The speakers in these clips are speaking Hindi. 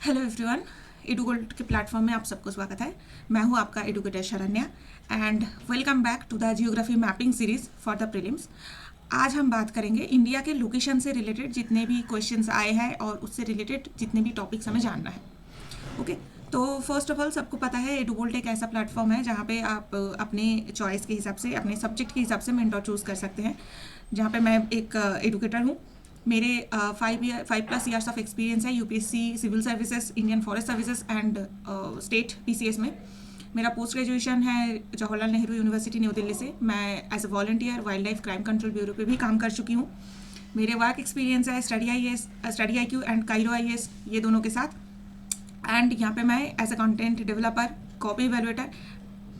हेलो एवरीवन, एडुगोल्ड के प्लेटफॉर्म में आप सबको स्वागत है। मैं हूं आपका educator Sharanya and welcome back to the geography mapping series for the prelims. आज हम बात करेंगे इंडिया के लोकेशन से रिलेटेड जितने भी क्वेश्चंस आए हैं और उससे रिलेटेड जितने भी टॉपिक्स हमें जानना है। ओके, तो फर्स्ट ऑफ ऑल सबको पता है एडुगोल्ड एक ऐसा प्लेटफॉर्म है जहाँ पे आप अपने चॉइस के हिसाब से, अपने सब्जेक्ट के हिसाब से मेंटर चूज़ कर सकते हैं। जहाँ पे मैं एक एडुकेटर हूँ। मेरे 5+ ईयर्स ऑफ एक्सपीरियंस है UPSC, civil services, Indian forest services and state PCS में। मेरा पोस्ट ग्रेजुएशन है जवाहरलाल नेहरू यूनिवर्सिटी न्यू दिल्ली से। मैं as a volunteer wildlife crime control bureau पे भी काम कर चुकी हूँ। मेरे वर्क एक्सपीरियंस है स्टडी IQ एंड कायरो IAS, ये दोनों के साथ। एंड यहाँ पे मैं as a content developer, copy evaluator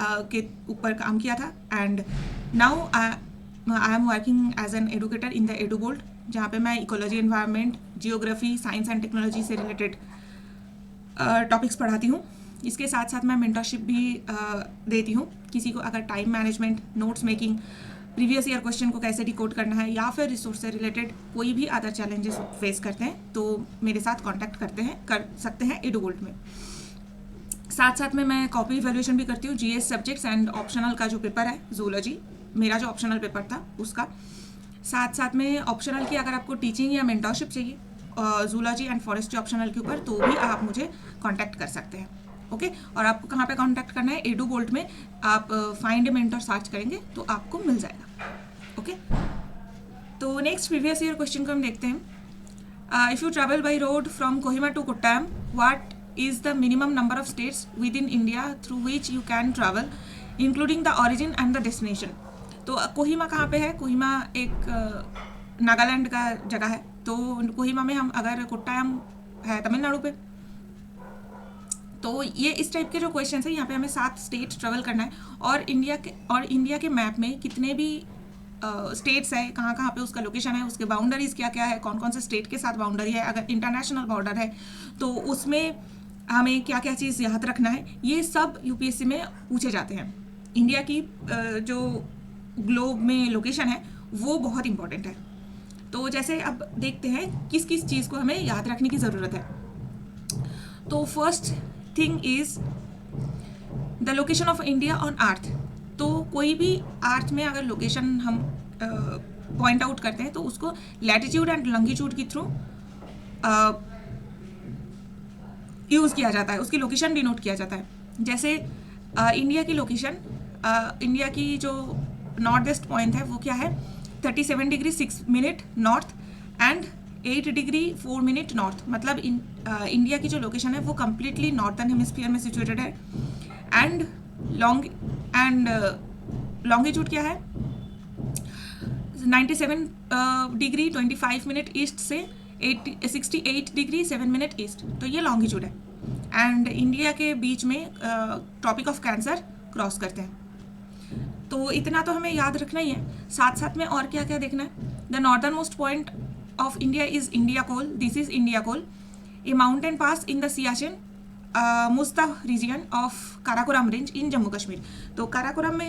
के ऊपर काम किया था। And now I am working as an educator in the Edugold, जहाँ पे मैं ecology, environment, geography, science and technology से रिलेटेड टॉपिक्स पढ़ाती हूँ। इसके साथ साथ मैं मेंटरशिप भी देती हूँ। किसी को अगर time management, notes making, previous year question को कैसे डिकोड करना है या फिर रिसोर्स से रिलेटेड कोई भी अदर चैलेंजेस फेस करते हैं तो मेरे साथ कॉन्टैक्ट कर सकते हैं एडुगोल्ड में। साथ साथ में मैं कॉपी इवेल्यूएशन भी करती हूँ GS सब्जेक्ट्स एंड ऑप्शनल का जो पेपर है जूलॉजी, मेरा जो ऑप्शनल पेपर था उसका। साथ साथ में ऑप्शनल की अगर आपको टीचिंग या मेंटरशिप चाहिए जूलॉजी एंड फॉरेस्ट्री ऑप्शनल के ऊपर, तो भी आप मुझे कांटेक्ट कर सकते हैं। ओके, और आपको कहाँ पे कांटेक्ट करना है? एडुगोल्ड में आप फाइंड ए मेंटर सर्च करेंगे तो आपको मिल जाएगा। ओके, तो नेक्स्ट प्रीवियस ईयर क्वेश्चन को हम देखते हैं। If you travel by road from Kohima to Kottayam, what is the minimum number of states within India through which you can travel, including the origin and the destination? तो कोहिमा कहाँ पे है? कोहिमा एक नागालैंड का जगह है। तो कोहिमा में हम अगर कोट्टायम है तमिलनाडु पे, तो ये इस टाइप के जो क्वेश्चन है, यहाँ पे हमें 7 स्टेट ट्रेवल करना है और इंडिया के मैप में कितने भी स्टेट्स है, कहाँ कहाँ पे उसका लोकेशन है, उसके बाउंड्रीज क्या क्या है, कौन कौन से स्टेट के साथ बाउंड्री है, अगर इंटरनेशनल बॉर्डर है तो उसमें हमें क्या क्या चीज़ याद रखना है, ये सब यूपीएससी में पूछे जाते हैं। इंडिया की जो ग्लोब में लोकेशन है वो बहुत इंपॉर्टेंट है। तो जैसे अब देखते हैं किस किस चीज़ को हमें याद रखने की ज़रूरत है। तो first thing is the location of India on earth. तो कोई भी अर्थ में अगर लोकेशन हम पॉइंट आउट करते हैं तो उसको लैटिट्यूड एंड लॉन्गिट्यूड के थ्रू यूज़ किया जाता है, उसकी लोकेशन डिनोट किया जाता है। जैसे इंडिया की लोकेशन, इंडिया की जो नॉर्थ वेस्ट पॉइंट है वो क्या है? 37 degree 6 minute north and 8 degree 4 minute north. मतलब इंडिया की जो लोकेशन है वो कम्प्लीटली नॉर्थर्न हेमिस्फीयर में सिचुएटेड है। एंड लॉन्गिट्यूड क्या है? 97 डिग्री 25 मिनट ईस्ट से 68 डिग्री 7 मिनट ईस्ट, तो ये लॉन्गिट्यूड है। एंड इंडिया के बीच में ट्रॉपिक ऑफ कैंसर क्रॉस करते हैं। तो इतना तो हमें याद रखना ही है। साथ साथ में और क्या क्या देखना है? The northern most point of India is Indira Col. This is Indira Col, a mountain pass in the Siachen मुस्ता region of Karakoram range in Jammu Kashmir. तो काराकोरम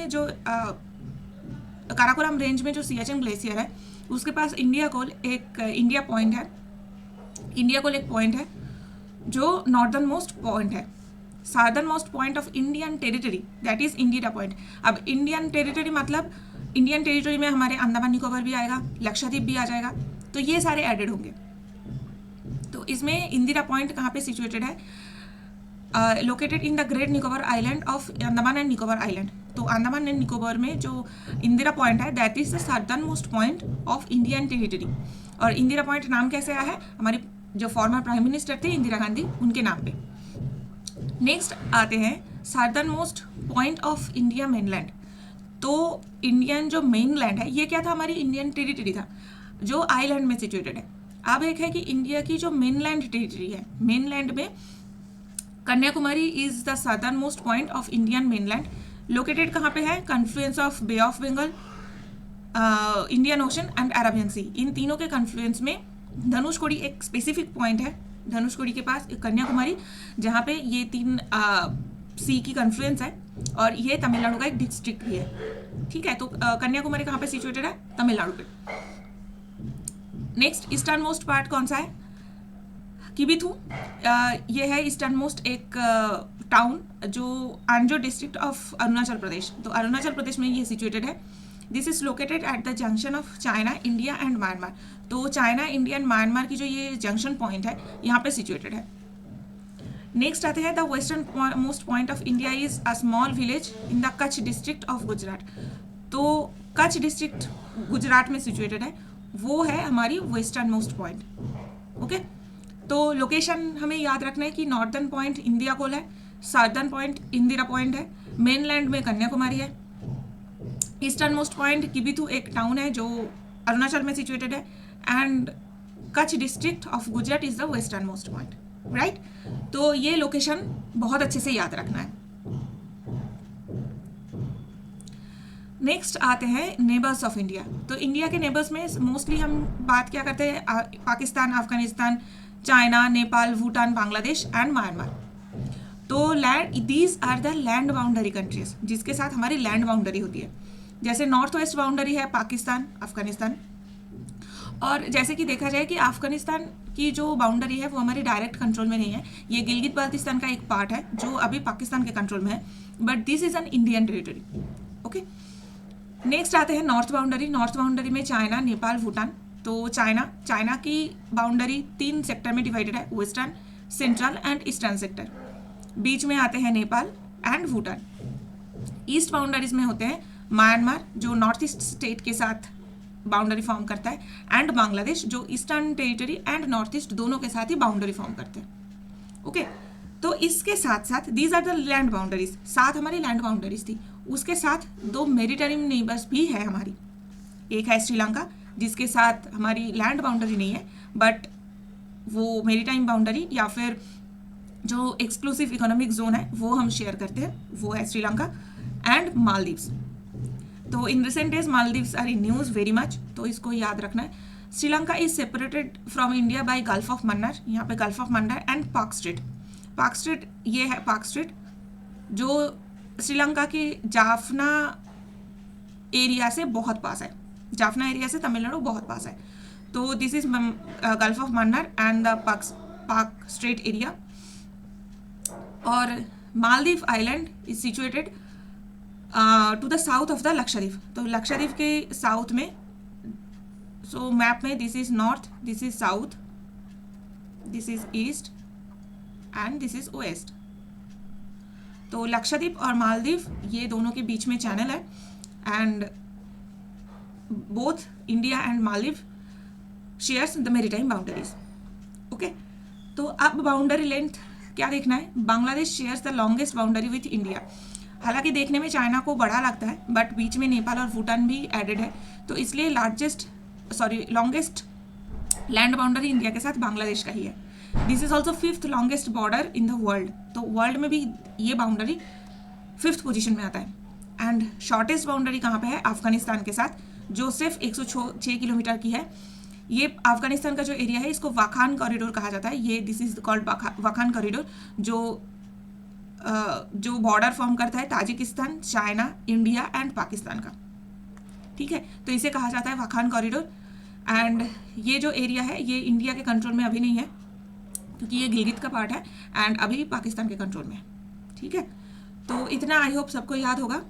रेंज में जो सियाचिन ग्लेशियर है उसके पास इंडिया कोल एक इंडिया पॉइंट है। इंडिया कोल एक पॉइंट है जो नॉर्दर्न मोस्ट पॉइंट है। Southern most point of Indian territory, that is Indira point. अब इंडियन टेरिटरी मतलब इंडियन टेरिटरी में हमारे अंडमान निकोबार भी आएगा, लक्षद्वीप भी आ जाएगा, तो ये सारे एडेड होंगे। तो इसमें इंदिरा पॉइंट कहाँ पे सिचुएटेड है? Located in the great Nicobar island of Andaman and Nicobar island. तो अंडमान एंड निकोबार में जो इंदिरा पॉइंट है that is the southern most point of Indian territory. और इंदिरा पॉइंट नाम कैसे आया है? हमारी जो फॉर्मर प्राइम मिनिस्टर थे इंदिरा गांधी, उनके नाम पे। नेक्स्ट आते हैं southern most point of India mainland. तो इंडियन जो मेनलैंड है ये क्या था? हमारी इंडियन टेरिटरी था जो आइलैंड में सिचुएटेड है। अब एक है कि इंडिया की जो मेनलैंड टेरिटरी है, मेनलैंड में Kanyakumari is the southern most point of Indian mainland. Located कहाँ पे है? Confluence of Bay of Bengal, Indian Ocean and Arabian Sea. इन तीनों के कन्फ्लुएंस में धनुषकोडी एक स्पेसिफिक पॉइंट है, धनुषकोडी के पास कन्याकुमारी, जहाँ पे ये 3 सी की कन्फ्लुएंस है और ये तमिलनाडु का एक डिस्ट्रिक्ट भी है। ठीक है, तो कन्याकुमारी कहाँ पे सिचुएटेड है? तमिलनाडु पे। नेक्स्ट ईस्टर्न मोस्ट पार्ट कौन सा है? किबिथु ये है ईस्टर्न मोस्ट एक टाउन जो आंजो डिस्ट्रिक्ट ऑफ अरुणाचल प्रदेश, तो अरुणाचल प्रदेश में ये सिचुएटेड है। This is located at the junction of China, India and Myanmar. तो चाइना, इंडिया एंड म्यांमार की जो ये जंक्शन पॉइंट है यहाँ पे सिचुएटेड है। नेक्स्ट आते हैं the western most point of India is a small village in the Kutch district of Gujarat. तो कच्छ डिस्ट्रिक्ट गुजरात में सिचुएटेड है, वो है हमारी वेस्टर्न मोस्ट पॉइंट। ओके, तो लोकेशन हमें याद रखना है कि नॉर्थर्न पॉइंट इंडिया कोल है, साउदर्न पॉइंट इंदिरा पॉइंट है, मेनलैंड में कन्याकुमारी है, ईस्टर्न मोस्ट पॉइंट किबिथु एक टाउन है जो अरुणाचल में सिचुएटेड है, and Kutch district of Gujarat is the western most point, right. तो ये लोकेशन बहुत अच्छे से याद रखना है। नेक्स्ट आते हैं नेबर्स ऑफ इंडिया। तो इंडिया के नेबर्स में मोस्टली हम बात क्या करते हैं, पाकिस्तान, अफगानिस्तान, चाइना, नेपाल, भूटान, बांग्लादेश एंड म्यांमार। तो these are the land boundary countries जिसके साथ हमारी लैंड बाउंड्री होती है। जैसे नॉर्थ वेस्ट बाउंड्री है पाकिस्तान, अफगानिस्तान, और जैसे कि देखा जाए कि अफगानिस्तान की जो बाउंड्री है वो हमारे डायरेक्ट कंट्रोल में नहीं है, ये गिलगित बाल्टिस्तान का एक पार्ट है जो अभी पाकिस्तान के कंट्रोल में है, but this is an Indian territory. Okay, next आते हैं नॉर्थ बाउंड्री। नॉर्थ बाउंड्री में चाइना, नेपाल, भूटान। तो चाइना की बाउंड्री 3 सेक्टर में डिवाइडेड है, western, central and eastern sector. बीच में आते हैं Nepal and Bhutan. East boundaries में होते हैं म्यांमार जो नॉर्थ ईस्ट स्टेट के साथ बाउंड्री फॉर्म करता है, एंड बांग्लादेश जो eastern territory and north east दोनों के साथ ही बाउंड्री फॉर्म करते हैं। ओके, तो इसके साथ साथ these are the land boundaries, साथ हमारी लैंड बाउंड्रीज थी, उसके साथ 2 मेरीटाइम नेबर्स भी है हमारी। एक है श्रीलंका जिसके साथ हमारी लैंड बाउंड्री नहीं है, बट वो मेरीटाइम बाउंड्री या फिर जो एक्सक्लूसिव इकोनॉमिक जोन है वो हम शेयर करते हैं, वो है श्रीलंका एंड मालदीव्स। तो in recent days Maldives are in news very much, तो इसको याद रखना है। Sri Lanka is separated from India by Gulf of Mannar, यहाँ पे Gulf of Mannar and Palk Strait. Palk Strait ये है पाक स्ट्रेट जो श्रीलंका के जाफना एरिया से बहुत पास है, जाफना एरिया से तमिलनाडु बहुत पास है। तो this is Gulf of Mannar and the Palk Strait area. और Maldive island is situated to the south of the Lakshadweep. तो लक्षद्वीप के साउथ में, सो मैप में this is north, this is south, this is east and this is west. तो लक्षद्वीप और मालदीव ये दोनों के बीच में चैनल है, and both India and Maldives shares the maritime boundaries. Okay, तो अब बाउंड्री लेंथ क्या देखना है, Bangladesh shares the longest boundary with India. हालांकि देखने में चाइना को बड़ा लगता है, बट बीच में नेपाल और भूटान भी एडेड है, तो इसलिए लॉन्गेस्ट लैंड बाउंड्री इंडिया के साथ बांग्लादेश का ही है। This is also 5th longest border in the world. तो वर्ल्ड में भी ये बाउंड्री 5th पोजीशन में आता है। एंड शॉर्टेस्ट बाउंड्री कहाँ पे है, अफगानिस्तान के साथ, जो सिर्फ 106 किलोमीटर की है। ये अफगानिस्तान का जो एरिया है इसको वाखान कॉरिडोर कहा जाता है। ये this is called Wakhan corridor, जो बॉर्डर फॉर्म करता है Tajikistan, China, India and Pakistan का। ठीक है, तो इसे कहा जाता है वाखान कॉरिडोर। एंड ये जो एरिया है ये इंडिया के कंट्रोल में अभी नहीं है, क्योंकि ये गिलगित का पार्ट है एंड अभी पाकिस्तान के कंट्रोल में है। ठीक है, तो इतना आई होप सबको याद होगा।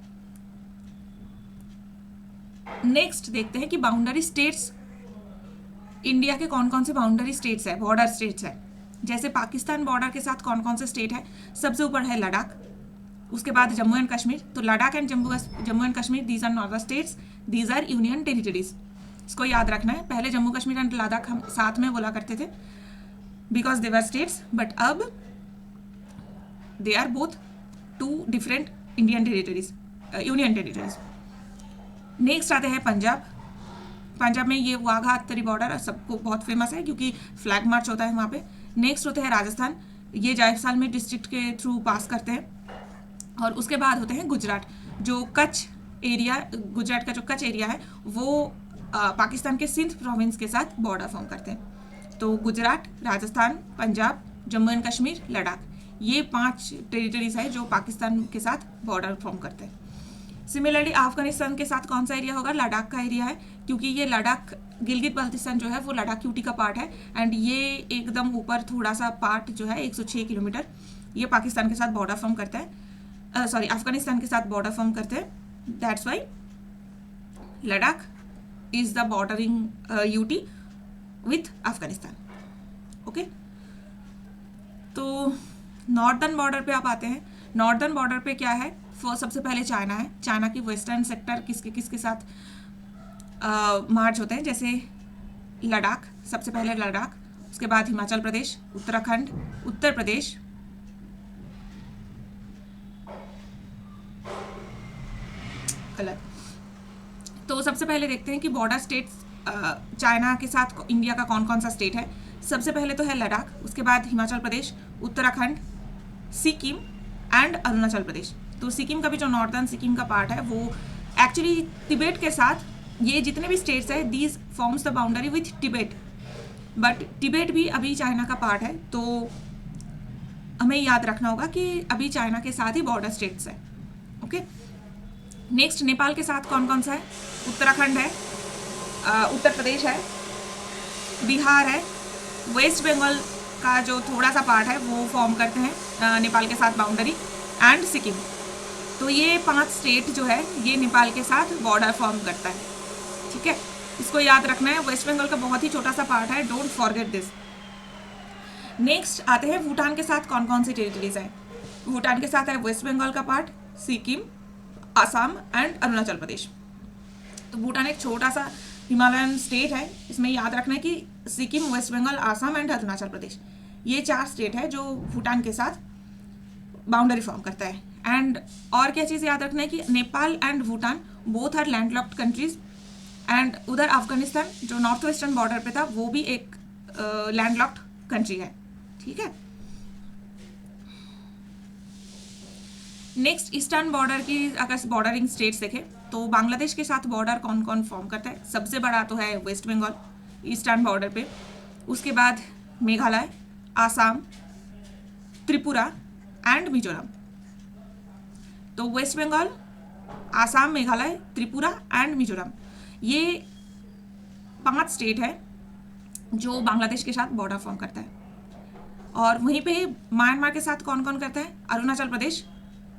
नेक्स्ट देखते हैं कि बाउंड्री स्टेट्स इंडिया के कौन कौन से बाउंड्री स्टेट्स है, बॉर्डर स्टेट्स है। जैसे पाकिस्तान बॉर्डर के साथ कौन कौन से स्टेट है, सबसे ऊपर है लद्दाख, उसके बाद जम्मू एंड कश्मीर। तो Ladakh and Jammu and Kashmir these are not the states, these are union territories. इसको याद रखना है। पहले जम्मू कश्मीर एंड लद्दाख हम साथ में बोला करते थे because they were states, but अब they are both 2 different Indian territories, union territories. Next आते हैं पंजाब। पंजाब में ये वाघा अत्तरी बॉर्डर सबको बहुत फेमस है क्योंकि फ्लैग मार्च होता है वहाँ पे। नेक्स्ट होते हैं राजस्थान, ये जायसवाल में डिस्ट्रिक्ट के थ्रू पास करते हैं। और उसके बाद होते हैं गुजरात, जो कच्छ एरिया, गुजरात का जो कच्छ एरिया है वो पाकिस्तान के सिंध प्रोविंस के साथ बॉर्डर फॉर्म करते हैं। तो गुजरात, राजस्थान, पंजाब, जम्मू एंड कश्मीर, लद्दाख, ये 5 टेरिटरीज है जो पाकिस्तान के साथ बॉर्डर फॉर्म करते हैं। सिमिलरली अफगानिस्तान के साथ कौन सा एरिया होगा, लद्दाख का एरिया है, क्योंकि ये लद्दाख गिलगित बाल्टिस्तान जो है वो लद्दाख यूटी का पार्ट है, एंड ये एकदम ऊपर थोड़ा सा पार्ट जो है 106 किलोमीटर ये पाकिस्तान के साथ बॉर्डर फॉर्म करता है, सॉरी अफगानिस्तान के साथ बॉर्डर फॉर्म करते हैं। That's why Ladakh is the bordering UT with Afghanistan. Okay, तो नॉर्दर्न बॉर्डर पे आप आते हैं। नॉर्दर्न बॉर्डर पे क्या है, सबसे पहले चाइना है। चाइना की वेस्टर्न सेक्टर किसके किसके साथ मार्च होते हैं, जैसे लद्दाख, सबसे पहले लद्दाख, उसके बाद हिमाचल प्रदेश, उत्तराखंड, उत्तर प्रदेश, तो सबसे पहले देखते हैं कि बॉर्डर स्टेट्स चाइना के साथ इंडिया का कौन कौन सा स्टेट है। सबसे पहले तो है लद्दाख, उसके बाद हिमाचल प्रदेश, उत्तराखंड, सिक्किम एंड अरुणाचल प्रदेश। तो सिक्किम का भी जो नॉर्दर्न सिक्किम का पार्ट है वो एक्चुअली तिब्बत के साथ, ये जितने भी स्टेट्स है these forms the boundary with Tibet, but Tibet भी अभी चाइना का पार्ट है, तो हमें याद रखना होगा कि अभी चाइना के साथ ही बॉर्डर स्टेट्स है। ओके, नेक्स्ट नेपाल के साथ कौन कौन सा है, उत्तराखंड है, उत्तर प्रदेश है, बिहार है, वेस्ट बंगाल का जो थोड़ा सा पार्ट है वो फॉर्म करते हैं नेपाल के साथ बाउंड्री, एंड सिक्किम। तो ये 5 स्टेट जो है ये नेपाल के साथ बॉर्डर फॉर्म करता है। ठीक है, इसको याद रखना है। वेस्ट बंगाल का बहुत ही छोटा सा पार्ट है, डोंट फॉरगेट दिस। नेक्स्ट आते हैं भूटान के साथ कौन कौन सी टेरिटरीज है। भूटान के साथ है वेस्ट बंगाल का पार्ट, सिक्किम, असम एंड अरुणाचल प्रदेश। तो भूटान एक छोटा सा हिमालयन स्टेट है, इसमें याद रखना है कि सिक्किम, वेस्ट बंगाल, असम एंड अरुणाचल प्रदेश, ये 4 स्टेट है जो भूटान के साथ बाउंड्री फॉर्म करता है। एंड और क्या चीज़ याद रखना है कि Nepal and Bhutan both are landlocked countries, and उधर अफगानिस्तान जो नॉर्थ वेस्टर्न बॉर्डर पे था वो भी एक लैंडलॉक्ड कंट्री है। ठीक है, नेक्स्ट ईस्टर्न बॉर्डर की अगर बॉर्डरिंग स्टेट्स देखें तो बांग्लादेश के साथ बॉर्डर कौन कौन फॉर्म करता है। सबसे बड़ा तो है वेस्ट बंगाल ईस्टर्न बॉर्डर पे, उसके बाद मेघालय, आसाम, त्रिपुरा एंड मिजोरम। तो वेस्ट बंगाल, आसाम, मेघालय, त्रिपुरा एंड मिजोरम, ये 5 स्टेट है जो बांग्लादेश के साथ बॉर्डर फॉर्म करता है। और वहीं पे म्यांमार के साथ कौन कौन करता है, अरुणाचल प्रदेश,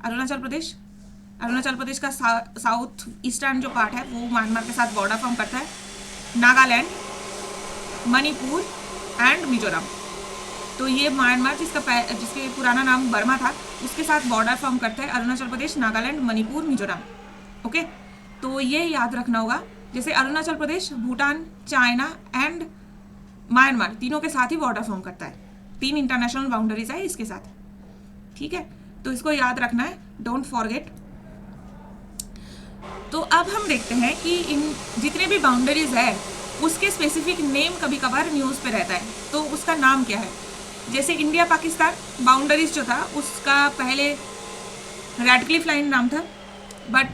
अरुणाचल प्रदेश का साउथ ईस्टर्न जो पार्ट है वो म्यांमार के साथ बॉर्डर फॉर्म करता है, नागालैंड, मणिपुर एंड मिजोरम। तो ये म्यांमार जिसके पुराना नाम बर्मा था उसके साथ बॉर्डर फॉर्म करता है अरुणाचल प्रदेश, नागालैंड, मणिपुर, मिजोरम। ओके, तो ये याद रखना होगा। जैसे Arunachal Pradesh Bhutan, China and Myanmar तीनों के साथ ही बॉर्डर फॉर्म करता है, 3 इंटरनेशनल बाउंड्रीज है इसके साथ। ठीक है, तो इसको याद रखना है, डोंट फॉरगेट। तो अब हम देखते हैं कि इन जितने भी बाउंड्रीज है उसके स्पेसिफिक नेम कभी कभार न्यूज़ पे रहता है, तो उसका नाम क्या है। जैसे इंडिया पाकिस्तान बाउंड्रीज जो था उसका पहले रैडक्लिफ लाइन नाम था, बट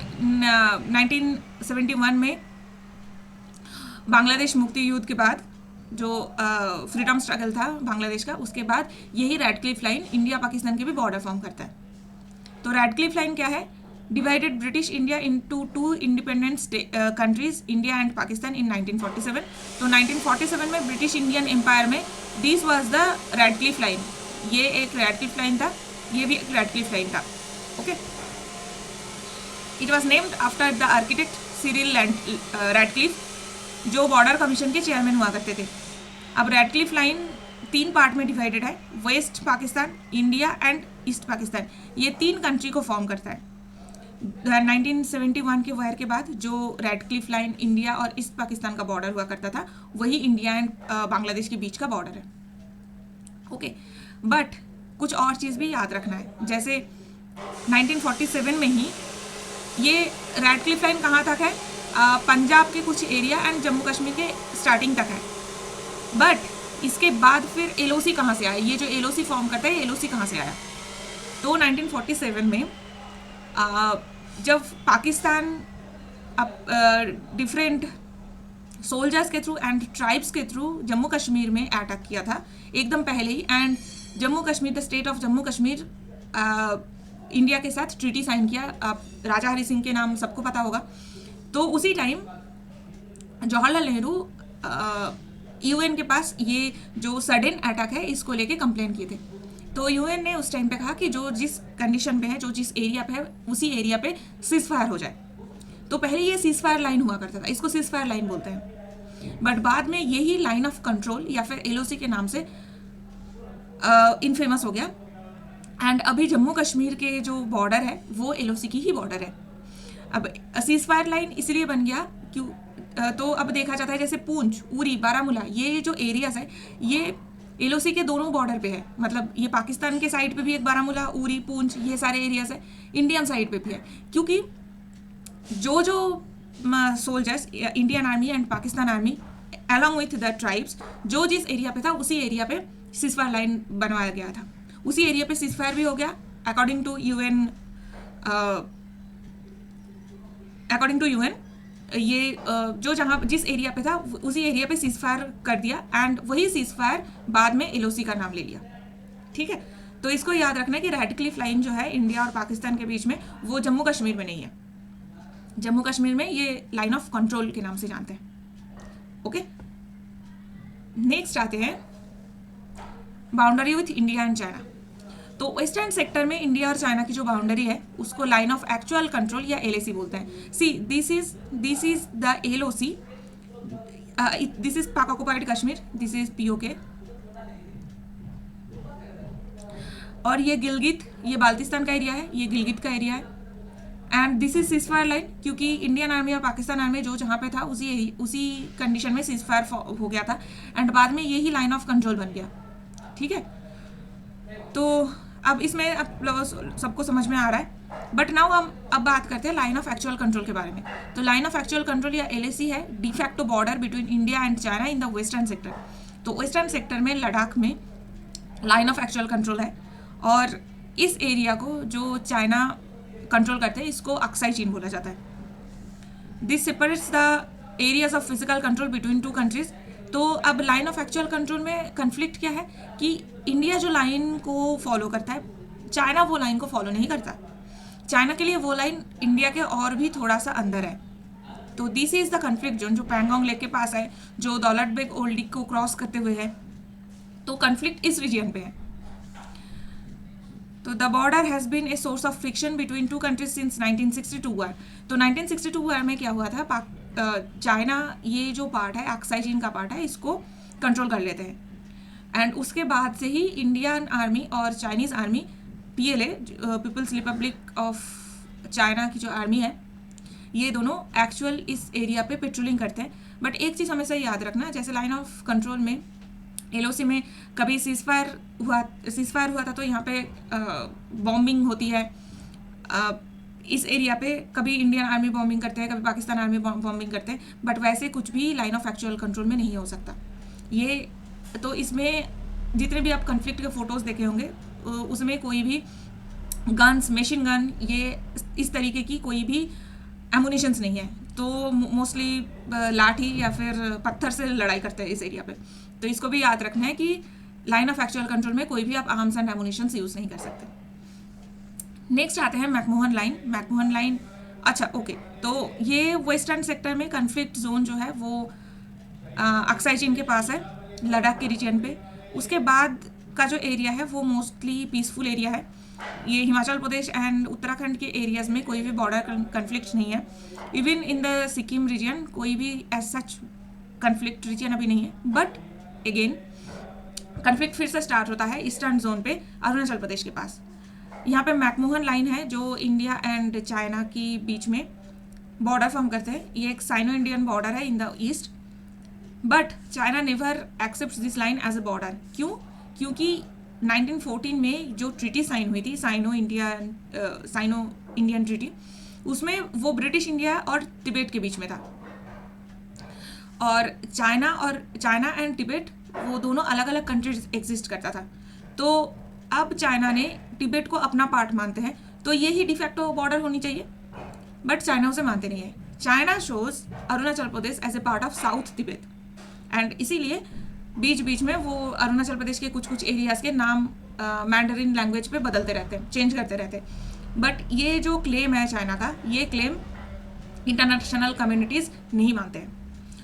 1971 में बांग्लादेश मुक्ति युद्ध के बाद जो फ्रीडम स्ट्रगल था बांग्लादेश का, उसके बाद यही रैडक्लिफ लाइन इंडिया पाकिस्तान के भी बॉर्डर फॉर्म करता है। तो रैडक्लिफ लाइन क्या है, divided British India into 2 independent countries, India and Pakistan in 1947। तो 1947 में ब्रिटिश इंडियन एम्पायर में this was the Radcliffe line, ये एक रैडक्लिफ लाइन था, ये भी एक रैडक्लिफ लाइन था। Okay, it was named after the architect Cyril Radcliffe जो बॉर्डर कमीशन के चेयरमैन हुआ करते थे। अब रैडक्लिफ लाइन 3 पार्ट में डिवाइडेड है, west Pakistan, India and east Pakistan, ये 3 कंट्री को फॉर्म करता है। 1971 के वार के बाद जो रैडक्लिफ लाइन इंडिया और ईस्ट पाकिस्तान का बॉर्डर हुआ करता था वही इंडिया एंड बांग्लादेश के बीच का बॉर्डर है। ओके, बट कुछ और चीज़ भी याद रखना है। जैसे 1947 में ही ये रैडक्लिफ लाइन कहाँ तक है, पंजाब के कुछ एरिया एंड जम्मू कश्मीर के स्टार्टिंग तक है। बट इसके बाद फिर एलओसी कहाँ से आया, ये जो एलओसी फॉर्म करता है एलओसी कहाँ से आया। तो 1947 में जब पाकिस्तान डिफरेंट सोल्जर्स के थ्रू एंड ट्राइब्स के थ्रू जम्मू कश्मीर में अटैक किया था एकदम पहले ही, and Jammu Kashmir the state of Jammu Kashmir India के साथ ट्रीटी साइन किया। राजा हरि सिंह के नाम सबको पता होगा। तो उसी टाइम जवाहरलाल नेहरू यूएन के पास ये जो सडन अटैक है इसको लेके कंप्लेन किए थे। तो यूएन ने उस टाइम पे कहा कि जो जिस कंडीशन पे है, जो जिस एरिया पे है, उसी एरिया पे सीज फायर हो जाए। तो पहले ये सीज फायर लाइन हुआ करता था, इसको सीज फायर लाइन बोलते हैं, बट बाद में यही लाइन ऑफ कंट्रोल या फिर एलओसी के नाम से इनफेमस हो गया। एंड अभी जम्मू कश्मीर के जो बॉर्डर है वो एलओसी की ही बॉर्डर है। अब सीज फायर लाइन इसलिए बन गया क्यों, तो अब देखा जाता है जैसे पूंछ, उरी, बारामूला, ये जो एरियाज है ये एलओसी के दोनों बॉर्डर पे है। मतलब ये पाकिस्तान के साइड पे भी एक बारामूला, उरी, पूंछ, ये सारे एरियाज है, इंडियन साइड पे भी है। क्योंकि जो soldiers Indian army and Pakistan army along with the tribes जो जिस एरिया पे था उसी एरिया पे सीजफायर लाइन बनवाया गया था, उसी एरिया पे सीजफायर भी हो गया अकॉर्डिंग टू यूएन। ये जो जहाँ जिस एरिया पे था उसी एरिया पे सीजफायर कर दिया एंड वही सीजफायर बाद में एलओसी का नाम ले लिया। ठीक है, तो इसको याद रखना है कि रेडक्लिफ लाइन जो है इंडिया और पाकिस्तान के बीच में वो जम्मू कश्मीर में नहीं है। जम्मू कश्मीर में ये लाइन ऑफ कंट्रोल के नाम से जानते हैं। ओके, नेक्स्ट आते हैं boundary with India and China. तो वेस्टर्न सेक्टर में इंडिया और चाइना की जो बाउंड्री है उसको लाइन ऑफ एक्चुअल कंट्रोल या एलएसी बोलते हैं। See this is the LOC, this is Pak occupied Kashmir, this is PoK, और ये गिलगित, ये बाल्टिस्तान का एरिया है, ये गिलगित का एरिया है। And this is ceasefire line क्योंकि इंडियन आर्मी और पाकिस्तान आर्मी जो जहाँ पे था उसी कंडीशन में सीजफायर हो गया था एंड बाद में यही लाइन ऑफ कंट्रोल बन गया। ठीक है, तो अब इसमें अब सबको समझ में आ रहा है। बट नाउ हम अब बात करते हैं लाइन ऑफ एक्चुअल कंट्रोल के बारे में। तो लाइन ऑफ एक्चुअल कंट्रोल या एलएसी है de facto border between India and China in the western sector. तो वेस्टर्न सेक्टर में लद्दाख में लाइन ऑफ एक्चुअल कंट्रोल है और इस एरिया को जो चाइना कंट्रोल करते हैं इसको अक्साई चीन बोला जाता है। This separates the areas of physical control between two countries. तो अब लाइन ऑफ एक्चुअल कंट्रोल में कन्फ्लिक्ट क्या है कि इंडिया जो लाइन को फॉलो करता है, चाइना वो लाइन को फॉलो नहीं करता। चाइना के लिए वो लाइन इंडिया के और भी थोड़ा सा अंदर है। तो this is the conflict zone जो पैंगोंग लेक के पास है, जो दौलत बेग ओल्ड लेक को क्रॉस करते हुए है। तो कन्फ्लिक्ट इस रीजन पे है। तो the border has been a source of friction between two countries since 1962 war. तो 1962 वार में क्या हुआ था, चाइना ये जो पार्ट है अक्साई चीन का पार्ट है इसको कंट्रोल कर लेते हैं एंड उसके बाद से ही इंडियन आर्मी और Chinese army PLA people's republic of China की जो आर्मी है ये दोनों एक्चुअल इस एरिया पे पेट्रोलिंग करते हैं। बट एक चीज़ हमेशा याद रखना, जैसे लाइन ऑफ कंट्रोल में एलओसी में कभी सीजफायर हुआ था तो यहाँ पे बॉम्बिंग होती है। इस एरिया पे कभी इंडियन आर्मी बॉम्बिंग करते हैं, कभी पाकिस्तान आर्मी बॉम्बिंग करते हैं, बट वैसे कुछ भी लाइन ऑफ एक्चुअल कंट्रोल में नहीं हो सकता ये। तो इसमें जितने भी आप कन्फ्लिक्ट के फोटोज़ देखे होंगे उसमें कोई भी गन्स, मशीन गन, ये इस तरीके की कोई भी एमुनिशंस नहीं है। तो मोस्टली लाठी या फिर पत्थर से लड़ाई करते हैं इस एरिया पे। तो इसको भी याद रखना है कि लाइन ऑफ एक्चुअल कंट्रोल में कोई भी आप आर्म्स एंड एमुनिशंस यूज़ नहीं कर सकते। नेक्स्ट आते हैं मैकमोहन लाइन। मैकमोहन लाइन, अच्छा ओके, तो ये वेस्टर्न सेक्टर में कन्फ्लिक्ट जोन जो है वो अक्साई चीन के पास है, लद्दाख के रीजन पे। उसके बाद का जो एरिया है वो मोस्टली पीसफुल एरिया है। ये हिमाचल प्रदेश एंड उत्तराखंड के एरियाज़ में कोई भी बॉर्डर कन्फ्लिक्ट नहीं है। Even in the Sikkim region कोई भी एज सच कन्फ्लिक्ट रीजन अभी नहीं है। बट अगेन कन्फ्लिक्ट फिर से स्टार्ट होता है ईस्टर्न जोन पे अरुणाचल प्रदेश के पास। यहाँ पे मैकमोहन लाइन है जो इंडिया एंड चाइना की बीच में बॉर्डर फॉर्म करते हैं। ये एक साइनो इंडियन बॉर्डर है in the east, but China never accept this line as a border. क्यों? क्योंकि 1914 में जो ट्रीटी साइन हुई थी, साइनो इंडियन ट्रीटी, उसमें वो ब्रिटिश इंडिया और तिब्बत के बीच में था और चाइना एंड तिब्बत वो दोनों अलग अलग कंट्रीज एग्जिस्ट करता था। तो अब चाइना ने तिब्बत को अपना पार्ट मानते हैं, तो ये ही डिफैक्टो बॉर्डर होनी चाहिए, बट चाइना उसे मानते नहीं है। China shows Arunachal Pradesh as a part of south Tibet and इसीलिए बीच बीच में वो अरुणाचल प्रदेश के कुछ एरियाज़ के नाम मैंडरिन लैंग्वेज पे बदलते रहते हैं, चेंज करते रहते हैं। बट ये जो क्लेम है चाइना का, ये क्लेम इंटरनेशनल कम्युनिटीज़ नहीं मानते हैं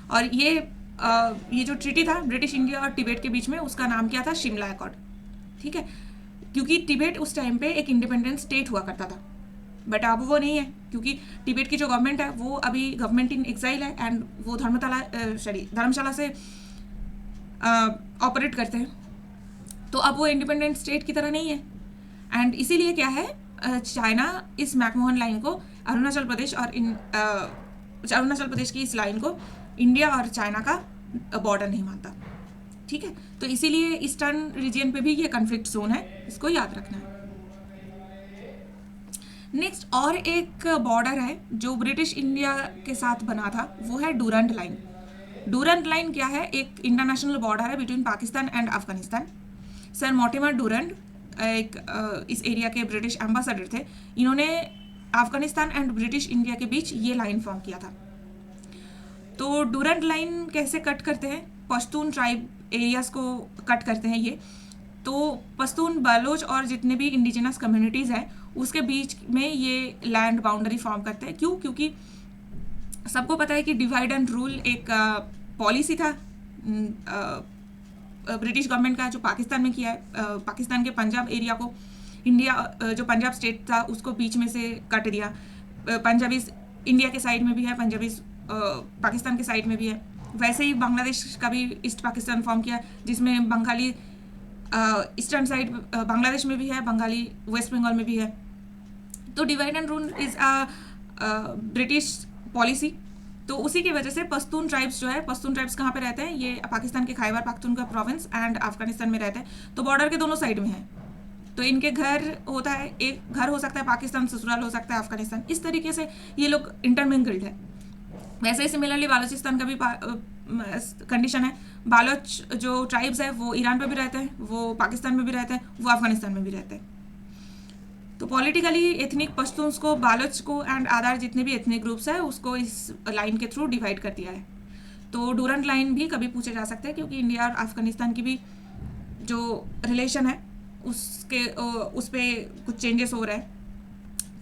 और ये ये जो ट्रीटी था ब्रिटिश इंडिया और तिब्बत के बीच में, उसका नाम क्या था? शिमला अकॉर्ड। ठीक है, क्योंकि तिब्बत उस टाइम पे एक इंडिपेंडेंट स्टेट हुआ करता था, बट अब वो नहीं है, क्योंकि तिब्बत की जो गवर्नमेंट है वो अभी गवर्नमेंट इन एग्जाइल है एंड वो धर्मशाला से ऑपरेट करते हैं। तो अब वो इंडिपेंडेंट स्टेट की तरह नहीं है, एंड इसीलिए क्या है, चाइना इस मैकमोहन लाइन को अरुणाचल प्रदेश और अरुणाचल प्रदेश की इस लाइन को इंडिया और चाइना का बॉर्डर नहीं मानता। ठीक है, तो इसीलिए ईस्टर्न रीजन पे भी ये कन्फ्लिक्ट जोन है, इसको याद रखना है। नेक्स्ट और एक बॉर्डर है जो ब्रिटिश इंडिया के साथ बना था, वो है डूरंट लाइन। डूरंट लाइन क्या है? एक इंटरनेशनल बॉर्डर है between Pakistan and Afghanistan. Sir Mortimer Durand एक इस एरिया के ब्रिटिश एम्बेसडर थे। इन्होंने अफगानिस्तान एंड ब्रिटिश इंडिया के बीच ये लाइन फॉर्म किया था। तो डूरंट लाइन कैसे कट करते हैं? पश्तून ट्राइब एरियाज को कट करते हैं ये। तो पश्तून, बलोच और जितने भी इंडिजिनस कम्युनिटीज़ हैं उसके बीच में ये लैंड बाउंड्री फॉर्म करते हैं। क्यों? क्योंकि सबको पता है कि डिवाइड एंड रूल एक पॉलिसी था ब्रिटिश गवर्नमेंट का, जो पाकिस्तान में किया है। पाकिस्तान के पंजाब एरिया को इंडिया, जो पंजाब स्टेट था उसको बीच में से काट दिया। पंजाबीज इंडिया के साइड में भी है, पंजाबीज पाकिस्तान के साइड में भी है। वैसे ही बांग्लादेश का भी ईस्ट पाकिस्तान फॉर्म किया, जिसमें बंगाली ईस्टर्न साइड बांग्लादेश में भी है, बंगाली वेस्ट बंगाल में भी है। तो divide and rule is British policy. तो उसी की वजह से पश्तून ट्राइब्स जो है, पश्तून ट्राइब्स कहाँ पे रहते हैं? ये पाकिस्तान के खैबर पख्तूनख्वा प्रोविंस एंड अफगानिस्तान में रहते हैं। तो बॉर्डर के दोनों साइड में है, तो इनके घर होता है, एक घर हो सकता है पाकिस्तान, ससुराल हो सकता है अफगानिस्तान। इस तरीके से ये लोग इंटरमिंगल्ड है। वैसे ही सिमिलरली बालोचिस्तान का भी कंडीशन है। बालोच जो ट्राइब्स है वो ईरान पे भी रहते हैं, वो पाकिस्तान में भी रहते हैं, वो अफगानिस्तान में भी रहते हैं। तो पॉलिटिकली एथनिक पश्तून्स को, बालोच को एंड अदर जितने भी एथनिक ग्रुप्स है उसको इस लाइन के थ्रू डिवाइड कर दिया है। तो डूरंट लाइन भी कभी पूछे जा सकते हैं, क्योंकि इंडिया और अफगानिस्तान की भी जो रिलेशन है उसके उस पर कुछ चेंजेस हो रहे हैं,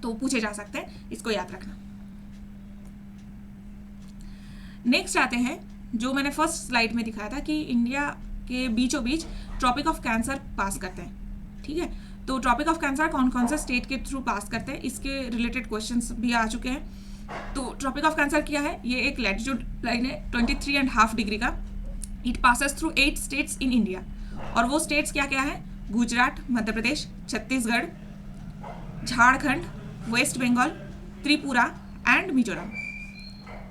तो पूछे जा सकते हैं, इसको याद रखना। नेक्स्ट आते हैं, जो मैंने फर्स्ट स्लाइड में दिखाया था कि इंडिया के बीचों बीच ट्रॉपिक ऑफ कैंसर पास करते हैं। ठीक है, तो ट्रॉपिक ऑफ कैंसर कौन कौन से स्टेट के थ्रू पास करते हैं, इसके रिलेटेड क्वेश्चंस भी आ चुके हैं। तो ट्रॉपिक ऑफ कैंसर क्या है? ये एक लैटिट्यूड लाइन है 23.5 डिग्री का। It passes through 8 states in India, और वो स्टेट्स क्या क्या है? Gujarat, Madhya Pradesh, Chhattisgarh, Jharkhand, West Bengal, Tripura and Mizoram.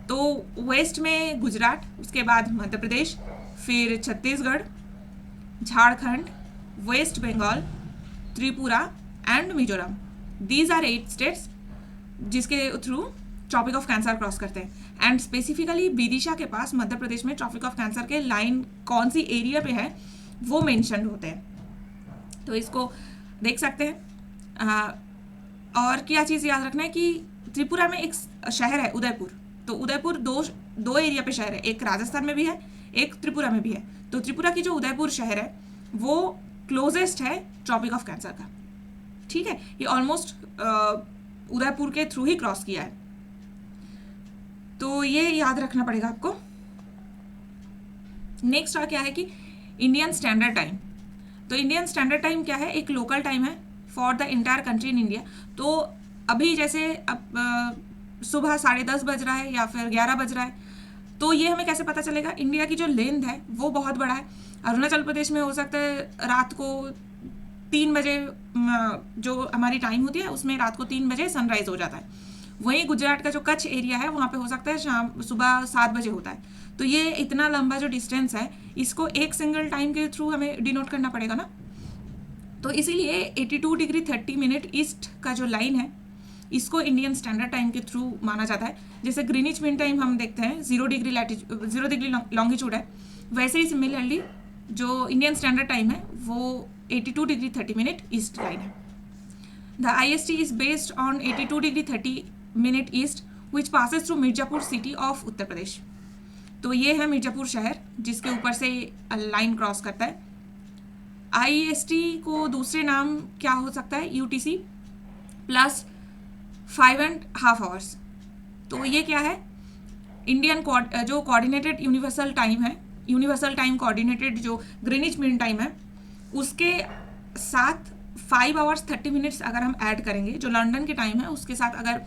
तो वेस्ट में गुजरात, उसके बाद मध्य प्रदेश, फिर Chhattisgarh, Jharkhand, West Bengal, Tripura and Mizoram. These are 8 states जिसके through tropic of cancer cross करते हैं। एंड स्पेसिफिकली विदिशा के पास मध्य प्रदेश में ट्रॉपिक ऑफ कैंसर के लाइन कौन सी एरिया पे है वो मेंशन होते हैं, तो इसको देख सकते हैं। और क्या चीज़ याद रखना है कि त्रिपुरा में एक शहर है उदयपुर। तो उदयपुर दो एरिया पे शहर है, एक राजस्थान में भी है, एक त्रिपुरा में भी है। तो त्रिपुरा की जो उदयपुर शहर है वो क्लोजेस्ट है ट्रॉपिक ऑफ कैंसर का। ठीक है, ये ऑलमोस्ट उदयपुर के थ्रू ही क्रॉस किया है, तो ये याद रखना पड़ेगा आपको। नेक्स्ट क्या है कि इंडियन स्टैंडर्ड टाइम। तो इंडियन स्टैंडर्ड टाइम क्या है? एक लोकल टाइम है for the entire country in India. तो अभी जैसे अब सुबह 10:30 बज रहा है या फिर 11 बज रहा है, तो ये हमें कैसे पता चलेगा? इंडिया की जो लेंथ है वो बहुत बड़ा है। अरुणाचल प्रदेश में हो सकता है रात को 3 बजे, जो हमारी टाइम होती है उसमें रात को 3 बजे सनराइज हो जाता है। वहीं गुजरात का जो कच्छ एरिया है वहाँ पे हो सकता है सुबह 7 बजे होता है। तो ये इतना लंबा जो डिस्टेंस है इसको एक सिंगल टाइम के थ्रू हमें डिनोट करना पड़ेगा ना। तो इसीलिए 82 डिग्री 30 मिनट ईस्ट का जो लाइन है इसको इंडियन स्टैंडर्ड टाइम के थ्रू माना जाता है। जैसे ग्रीनिच मीन टाइम हम देखते हैं 0 डिग्री लॉन्गिट्यूड है, वैसे ही सिमिलरली जो इंडियन स्टैंडर्ड टाइम है वो 82 डिग्री 30 मिनट ईस्ट लाइन है। The IST is based on 82 degree 30 minute east which passes through Mirzapur city of Uttar Pradesh. तो ये है मिर्जापुर शहर जिसके ऊपर से लाइन क्रॉस करता है। IST को दूसरे नाम क्या हो सकता है? UTC plus 5.5 hours. तो ये क्या है? इंडियन जो कोऑर्डिनेटेड यूनिवर्सल टाइम है, यूनिवर्सल टाइम कोऑर्डिनेटेड जो ग्रीनिच मीन टाइम है, उसके साथ 5 आवर्स 30 मिनट्स अगर हम ऐड करेंगे, जो लंदन के टाइम है उसके साथ अगर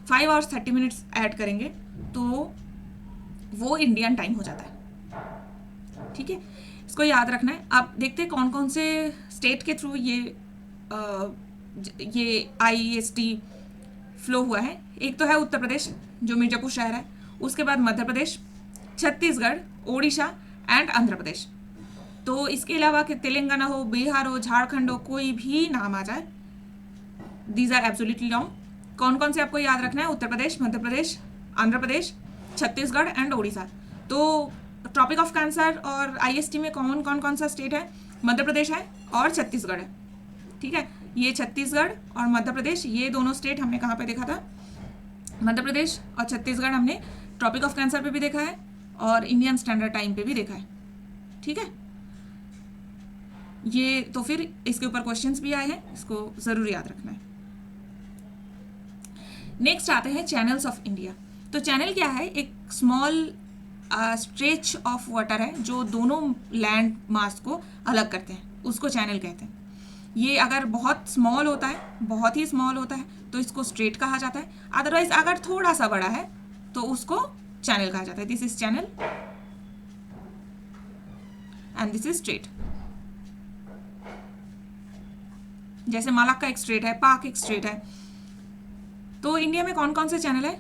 5 आवर्स 30 मिनट्स ऐड करेंगे तो वो इंडियन टाइम हो जाता है। ठीक है, इसको याद रखना है। अब देखते हैं कौन कौन से स्टेट के थ्रू ये IEST फ्लो हुआ है। एक तो है उत्तर प्रदेश जो मिर्जापुर शहर है, उसके बाद मध्य प्रदेश, छत्तीसगढ़, ओडिशा एंड आंध्र प्रदेश। तो इसके अलावा कि तेलंगाना हो, बिहार हो, झारखंड हो, कोई भी नाम आ जाए, दीज आर एब्सोल्युटली रॉन्ग। कौन कौन से आपको याद रखना है? उत्तर प्रदेश, मध्य प्रदेश, आंध्र प्रदेश, छत्तीसगढ़ एंड ओडिशा। तो ट्रॉपिक ऑफ कैंसर और IST में कौन सा स्टेट है? मध्य प्रदेश है और छत्तीसगढ़ है। ठीक है, ये छत्तीसगढ़ और मध्य प्रदेश, ये दोनों स्टेट हमने कहाँ पे देखा था? मध्य प्रदेश और छत्तीसगढ़ हमने ट्रॉपिक ऑफ कैंसर पे भी देखा है और इंडियन स्टैंडर्ड टाइम पे भी देखा है। ठीक है, ये तो फिर इसके ऊपर क्वेश्चंस भी आए हैं, इसको ज़रूर याद रखना है। नेक्स्ट आते हैं चैनल्स ऑफ इंडिया। तो चैनल क्या है? एक स्मॉल स्ट्रेच ऑफ वाटर है जो दोनों लैंड मास को अलग करते हैं, उसको चैनल कहते हैं। ये अगर बहुत स्मॉल होता है, बहुत ही स्मॉल होता है, तो इसको स्ट्रेट कहा जाता है। अदरवाइज अगर थोड़ा सा बड़ा है तो उसको चैनल कहा जाता है। This is channel and this is straight. जैसे मालक्का एक स्ट्रेट है, पाक एक स्ट्रेट है। तो इंडिया में कौन कौन से चैनल है?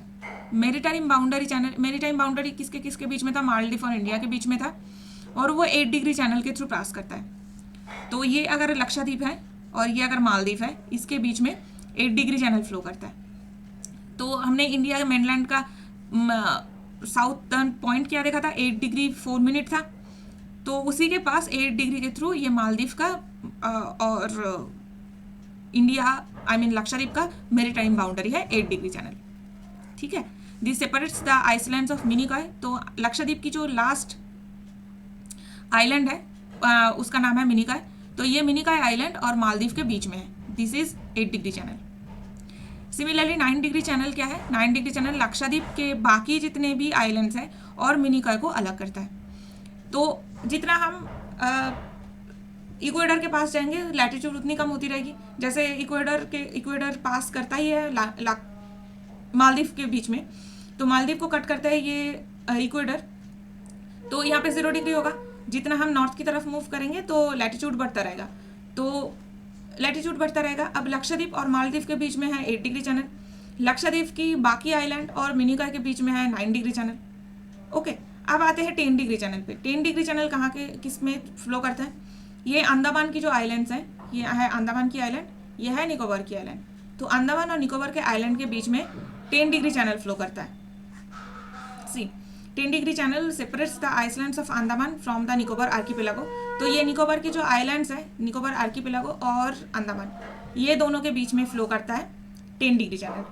Maritime boundary channel. Maritime boundary किसके किसके बीच में था? मालदीव और इंडिया के बीच में था, और वो 8 डिग्री चैनल के थ्रू पास करता है। तो ये अगर लक्षद्वीप है और ये अगर मालदीव है, इसके बीच में 8 डिग्री चैनल फ्लो करता है। तो हमने इंडिया के मेनलैंड का साउथर्न पॉइंट क्या देखा था? 8 डिग्री 4 मिनट था। तो उसी के पास 8 डिग्री के थ्रू ये मालदीव का और इंडिया लक्षद्वीप का मेरीटाइम बाउंड्री है 8 डिग्री चैनल। ठीक है, this separates the islands of Minicoy. तो लक्षद्वीप की जो लास्ट आइलैंड है उसका नाम है मिनिकॉय। तो ये मिनिकॉय आइलैंड और मालदीव के बीच में है। This is 8 degree channel. Similarly 9 degree channel क्या है? 9 डिग्री चैनल लक्षद्वीप के बाकी जितने भी आइलैंड्स हैं और मिनिकॉय को अलग करता है। तो जितना हम इक्वेडर के पास जाएंगे, लैटिट्यूड उतनी कम होती रहेगी। जैसे इक्वेडर पास करता ही है मालदीव के बीच में, तो मालदीव को कट करता है ये इक्वेडर। तो यहाँ पे 0 डिग्री होगा। जितना हम नॉर्थ की तरफ मूव करेंगे तो लैटिट्यूड बढ़ता रहेगा, तो लैटिट्यूड बढ़ता रहेगा। अब लक्षद्वीप और मालदीव के बीच में है 8 डिग्री चैनल, लक्षद्वीप की बाकी आइलैंड और मिनिकॉय के बीच में है 9 डिग्री चैनल। ओके, अब आते हैं 10 डिग्री चैनल पे। 10 डिग्री चैनल कहाँ के किस में फ्लो करता है? ये अंडमान की जो आइलैंड्स हैं, ये है अंडमान की आइलैंड, ये है निकोबार की आइलैंड। तो अंडमान और निकोबार के आइलैंड के बीच में 10 डिग्री चैनल फ्लो करता है। सी 10 degree channel separates the islands of Andaman from the Nicobar archipelago. तो ये निकोबार की जो आइलैंड्स हैं, निकोबार आर्कीपेलागो और अंडमान, ये दोनों के बीच में फ्लो करता है 10 degree channel.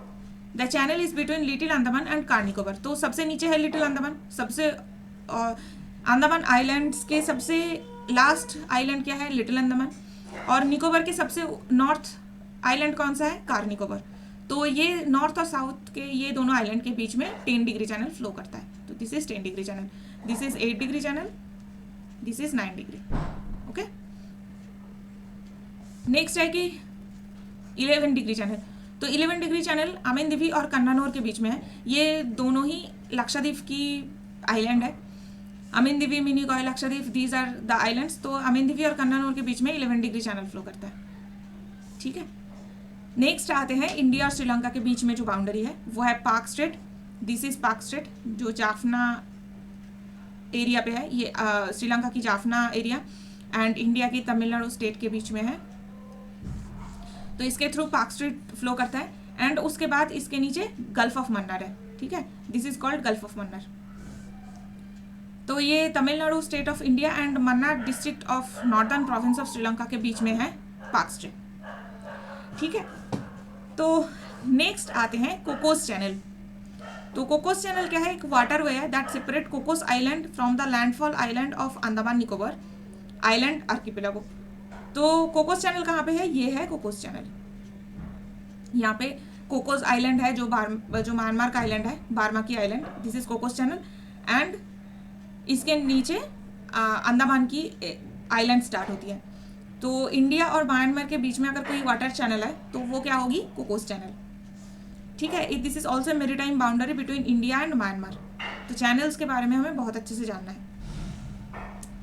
The channel is between little Andaman and car Nicobar. तो सबसे नीचे है लिटिल अंडमान, सबसे अंडमान आइलैंड्स के सबसे लास्ट आइलैंड क्या है? लिटिल अंडमान। और निकोबार के सबसे नॉर्थ आइलैंड कौन सा है? कार निकोबार। तो ये नॉर्थ और साउथ के ये दोनों आइलैंड के बीच में 10 डिग्री चैनल फ्लो करता है। तो this is 10 degree channel, this is 8 degree channel, this is 9 degree. Okay, next है कि 11 डिग्री चैनल। तो 11 डिग्री चैनल अमेंदिवी और कन्नानौर के बीच में है। ये दोनों ही लक्षद्वीप की आइलैंड है। Amindivi, Minicoy, Lakshadweep, these are the islands. तो अमेंदिवी और कन्नानौर के बीच में 11 डिग्री चैनल फ्लो करता है। ठीक है, नेक्स्ट आते हैं इंडिया और श्रीलंका के बीच में जो बाउंड्री है वो है पाक स्ट्रेट। दिस इज पाक स्ट्रेट जो जाफना एरिया पे है। ये श्रीलंका की जाफना एरिया एंड इंडिया की तमिलनाडु स्टेट के बीच में है। तो इसके थ्रू पाक स्ट्रेट फ्लो करता है एंड उसके बाद इसके नीचे गल्फ ऑफ मन्नार है। ठीक है, this is called gulf of Mannar. तो ये Tamil Nadu state of India and Mannar district of northern province of Sri Lanka के बीच में है पाक स्ट्रेट। ठीक है, तो नेक्स्ट आते हैं कोकोस चैनल। तो कोकोस चैनल क्या है? एक वाटरवे है that separate Cocos island from the landfall island of Andaman Nicobar island archipelago. तो कोकोस चैनल कहाँ पे है? ये है कोकोस चैनल। यहाँ पे कोकोस आइलैंड है जो म्यांमार का आइलैंड है, बारमा की island, this is Cocos channel. And इसके नीचे अंडमान की आइलैंड स्टार्ट होती है। तो इंडिया और म्यांमार के बीच में अगर कोई वाटर चैनल है तो वो क्या होगी, कोकोस चैनल। ठीक है, this is also maritime boundary between India and Myanmar. तो चैनल्स के बारे में हमें बहुत अच्छे से जानना है।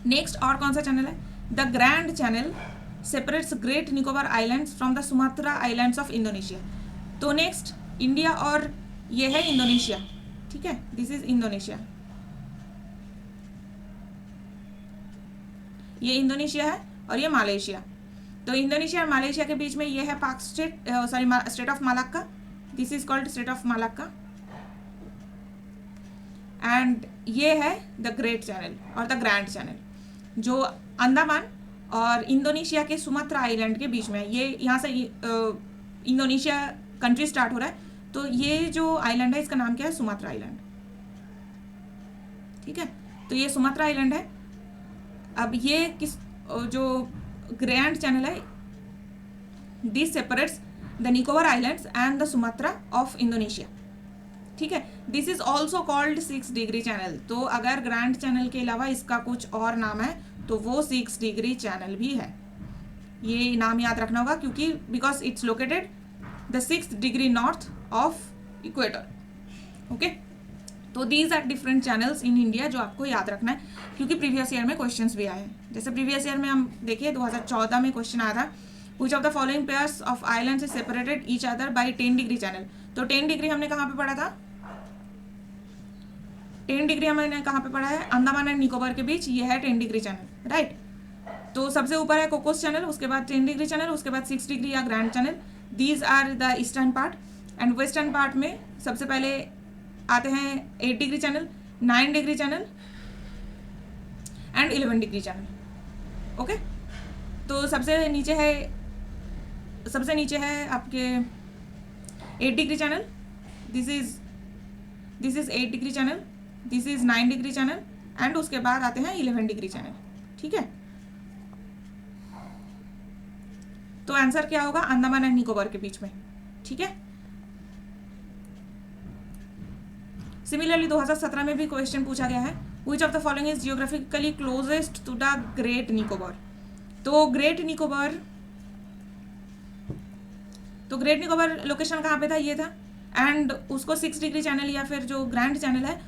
नेक्स्ट और कौन सा चैनल है, the grand channel separates great Nicobar islands from the Sumatra islands of Indonesia. तो नेक्स्ट इंडिया और ये है इंडोनेशिया। ठीक है, दिस इज इंडोनेशिया, ये इंडोनेशिया है और ये मलेशिया। तो इंडोनेशिया और मलेशिया के बीच में ये है पाक state, state of Malacca, this is called state of Malacca. And ये है द ग्रेट चैनल और द ग्रैंड चैनल जो अंडमान और इंडोनेशिया के सुमात्रा आइलैंड के बीच में है। ये यहाँ से इंडोनेशिया कंट्री स्टार्ट हो रहा है। तो ये जो आइलैंड है इसका नाम क्या है, सुमात्रा आइलैंड। ठीक है, तो ये सुमात्रा आइलैंड है। अब ये किस जो ग्रैंड चैनल है, this separates the Nicobar islands and the Sumatra of Indonesia. ठीक है, this is also called 6 degree channel. तो अगर ग्रैंड चैनल के अलावा इसका कुछ और नाम है तो वो 6 डिग्री चैनल भी है। ये नाम याद रखना होगा क्योंकि because it's located the 6th degree north of equator. Okay, तो these are different channels in India जो आपको याद रखना है क्योंकि प्रीवियस ईयर में क्वेश्चंस भी आए हैं। जैसे प्रीवियस ईयर में हम देखिए 2014 में क्वेश्चन आया था, which of the following pairs of islands is separated each other by 10 degree channel. तो 10 डिग्री हमने कहाँ पे पढ़ा था, 10 डिग्री हमने कहाँ पे पढ़ा है, अंडमान एंड निकोबार के बीच ये है 10 डिग्री चैनल, राइट। तो सबसे ऊपर है कोकोस चैनल, उसके बाद 10 डिग्री चैनल, उसके बाद 6 डिग्री या grand channel. These are the eastern part and western part में सबसे पहले आते हैं 8 degree channel, 9 degree channel and 11 degree channel. Okay, तो सबसे नीचे है आपके 8 degree channel, this is 8 degree channel, this is 9 degree channel and उसके बाद आते हैं 11 डिग्री चैनल। ठीक है, तो आंसर क्या होगा, अंडमान एंड निकोबार के बीच में। ठीक है, सिमिलरली 2017 में भी क्वेश्चन पूछा गया है, which of the following is geographically closest to the great Nicobar. तो ग्रेट निकोबार लोकेशन कहाँ पे था, ये था। एंड उसको 6 डिग्री चैनल या फिर जो ग्रैंड चैनल है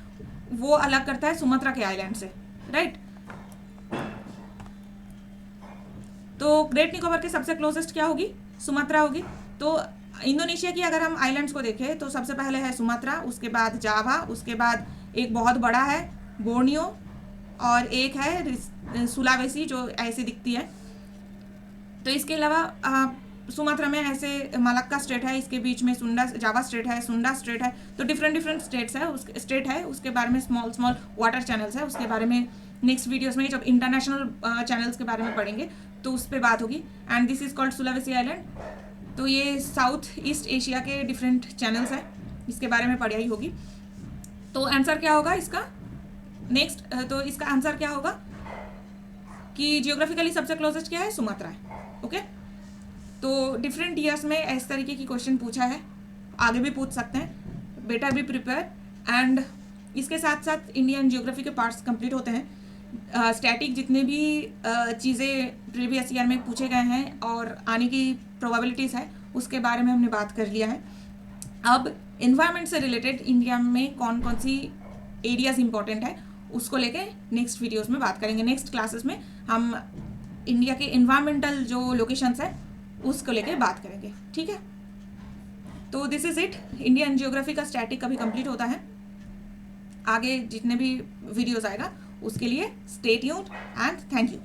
वो अलग करता है सुमात्रा के आइलैंड से, राइट। तो ग्रेट निकोबार के सबसे क्लोजेस्ट क्या होगी, सुमात्रा होगी। तो इंडोनेशिया की अगर हम आइलैंड्स को देखें तो सबसे पहले है सुमात्रा, उसके बाद जावा, उसके बाद एक बहुत बड़ा है बोर्नियो और एक है सुलावेसी जो ऐसे दिखती है। तो इसके अलावा सुमात्रा में ऐसे मलाक्का स्टेट है, इसके बीच में जावा स्टेट है, सुंडा स्टेट है। तो डिफरेंट स्टेट्स है, उसके बारे में स्मॉल वाटर चैनल्स है, उसके बारे में नेक्स्ट वीडियोस में जब इंटरनेशनल चैनल्स के बारे में पढ़ेंगे तो उस पर बात होगी। And this is called Sulawesi island. तो ये साउथ ईस्ट एशिया के डिफरेंट चैनल्स है, इसके बारे में पढ़ाई होगी। तो आंसर क्या होगा इसका, नेक्स्ट तो इसका आंसर क्या होगा कि जियोग्राफिकली सबसे क्लोजेस्ट क्या है, सुमात्रा है। ओके, तो डिफरेंट ईयर्स में इस तरीके की क्वेश्चन पूछा है, आगे भी पूछ सकते हैं, बेटर बी प्रिपेयर। एंड इसके साथ साथ इंडियन जियोग्राफी के पार्ट्स कंप्लीट होते हैं। स्टैटिक जितने भी चीज़ें प्रीवियस ईयर में पूछे गए हैं और आने की प्रोबेबिलिटीज़ है उसके बारे में हमने बात कर लिया है। अब इन्वायरमेंट से रिलेटेड इंडिया में कौन कौन सी एरियाज इंपॉर्टेंट है उसको लेके नेक्स्ट वीडियोस में बात करेंगे। नेक्स्ट क्लासेस में हम इंडिया के इन्वायरमेंटल जो लोकेशंस है उसको लेके बात करेंगे। ठीक है, तो this is it. Indian geography का स्टैटिक कभी कंप्लीट होता है, आगे जितने भी वीडियोस आएगा उसके लिए stay tuned and thank you.